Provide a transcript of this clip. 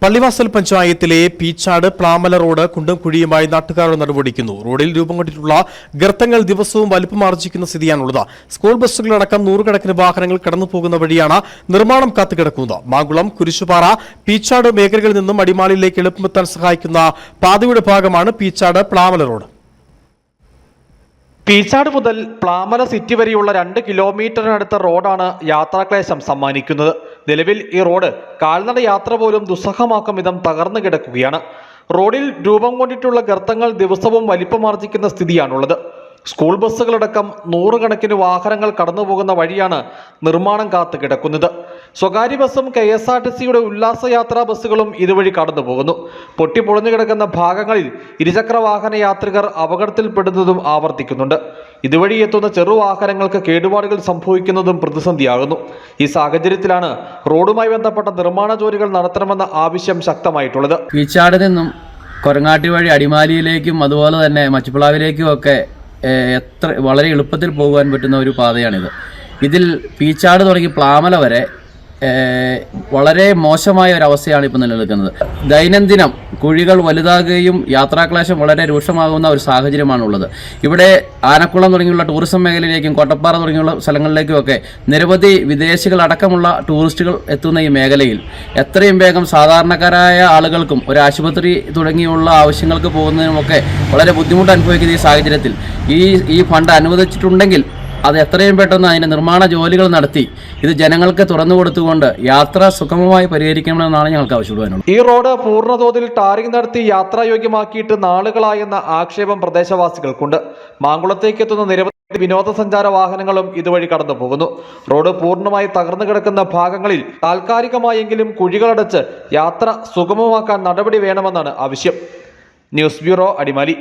പള്ളിവാസൽ പഞ്ചായത്തിലെ പീച്ചാട് പ്ലാമല റോഡ് കുണ്ടും കുഴിയുമായി നാട്ടുകാർ നടപടിക്കുന്നു. റോഡിൽ രൂപം കൊണ്ടിട്ടുള്ള ഗർത്തങ്ങൾ ദിവസവും വലിപ്പമാർജിക്കുന്ന സ്ഥിതിയാണുള്ളത്. സ്കൂൾ ബസ്സുകളടക്കം നൂറുകണക്കിന് വാഹനങ്ങൾ കടന്നുപോകുന്ന വഴിയാണ് നിർമ്മാണം കാത്തുകിടക്കുന്നത്. മാങ്കുളം, കുരിശുപാറ, പീച്ചാട് മേഖലകളിൽ നിന്നും അടിമാലിയിലേക്ക് എളുപ്പമെത്താൻ സഹായിക്കുന്ന പാതയുടെ ഭാഗമാണ് പീച്ചാട് പ്ലാമല റോഡ്. പീച്ചാട് മുതൽ പ്ലാമല സിറ്റി വരെയുള്ള 2 കിലോമീറ്ററിനടുത്ത റോഡാണ് യാത്രാക്ലേശം സമ്മാനിക്കുന്നത്. നിലവിൽ ഈ റോഡ് കാൽനട യാത്ര പോലും ദുസ്സഹമാക്കും വിധം തകർന്നു കിടക്കുകയാണ്. റോഡിൽ രൂപം കൊണ്ടിട്ടുള്ള ഗർത്തങ്ങൾ ദിവസവും വലിപ്പമാർജിക്കുന്ന സ്ഥിതിയാണുള്ളത്. സ്കൂൾ ബസ്സുകളടക്കം നൂറുകണക്കിന് വാഹനങ്ങൾ കടന്നുപോകുന്ന വഴിയാണ് നിർമ്മാണം കാത്തു കിടക്കുന്നത്. സ്വകാര്യ ബസ്സും KSRTCയുടെ ഉല്ലാസയാത്രാ ബസ്സുകളും ഇതുവഴി കടന്നുപോകുന്നു. പൊട്ടിപ്പൊളിഞ്ഞു കിടക്കുന്ന ഭാഗങ്ങളിൽ ഇരുചക്ര വാഹന യാത്രികർ അപകടത്തിൽപ്പെടുന്നതും ആവർത്തിക്കുന്നുണ്ട്. ഇതുവഴി എത്തുന്ന ചെറുവാഹനങ്ങൾക്ക് കേടുപാടുകൾ സംഭവിക്കുന്നതും പ്രതിസന്ധിയാകുന്നു. ഈ സാഹചര്യത്തിലാണ് റോഡുമായി ബന്ധപ്പെട്ട നിർമ്മാണ ജോലികൾ നടത്തണമെന്ന ആവശ്യം ശക്തമായിട്ടുള്ളത്. പീച്ചാട് നിന്നും കൊരങ്ങാട്ടി വഴി അടിമാലിയിലേക്കും അതുപോലെ തന്നെ മച്ചുപ്ലാവിലേക്കും ഒക്കെ വളരെ എളുപ്പത്തിൽ പോകുവാൻ പറ്റുന്ന ഒരു പാതയാണിത്. ഇതിൽ പീച്ചാട് തുടങ്ങി പ്ലാമല വരെ വളരെ മോശമായ ഒരവസ്ഥയാണ് ഇപ്പോൾ നിലനിൽക്കുന്നത്. ദൈനംദിനം കുഴികൾ വലുതാകുകയും യാത്രാക്ലേശം വളരെ രൂക്ഷമാകുന്ന ഒരു സാഹചര്യമാണുള്ളത്. ഇവിടെ ആനക്കുളം തുടങ്ങിയുള്ള ടൂറിസം മേഖലയിലേക്കും കോട്ടപ്പാറ തുടങ്ങിയുള്ള സ്ഥലങ്ങളിലേക്കുമൊക്കെ നിരവധി വിദേശികളടക്കമുള്ള ടൂറിസ്റ്റുകൾ എത്തുന്ന ഈ മേഖലയിൽ എത്രയും വേഗം സാധാരണക്കാരായ ആളുകൾക്കും ഒരു ആശുപത്രി തുടങ്ങിയുള്ള ആവശ്യങ്ങൾക്ക് പോകുന്നതിനുമൊക്കെ വളരെ ബുദ്ധിമുട്ട് അനുഭവിക്കുന്ന ഈ സാഹചര്യത്തിൽ ഈ ഫണ്ട് അനുവദിച്ചിട്ടുണ്ടെങ്കിൽ അത് എത്രയും പെട്ടെന്ന് അതിൻ്റെ നിർമ്മാണ ജോലികൾ നടത്തി ഇത് ജനങ്ങൾക്ക് തുറന്നു കൊടുത്തുകൊണ്ട് യാത്ര സുഗമമായി പരിഹരിക്കണമെന്നാണ് ഞങ്ങൾക്ക് ആവശ്യപ്പെടുവാനുള്ളത്. ഈ റോഡ് പൂർണ്ണതോതിൽ ടാറിംഗ് നടത്തി യാത്രായോഗ്യമാക്കിയിട്ട് നാളുകളായെന്ന ആക്ഷേപം പ്രദേശവാസികൾക്കുണ്ട്. മാങ്കുളത്തേക്ക് എത്തുന്ന നിരവധി വിനോദസഞ്ചാര വാഹനങ്ങളും ഇതുവഴി കടന്നു പോകുന്നു. റോഡ് പൂർണ്ണമായി തകർന്നു കിടക്കുന്ന ഭാഗങ്ങളിൽ താൽക്കാലികമായെങ്കിലും കുഴികളടച്ച് യാത്ര സുഗമമാക്കാൻ നടപടി വേണമെന്നാണ് ആവശ്യം. News bureau, Adimali.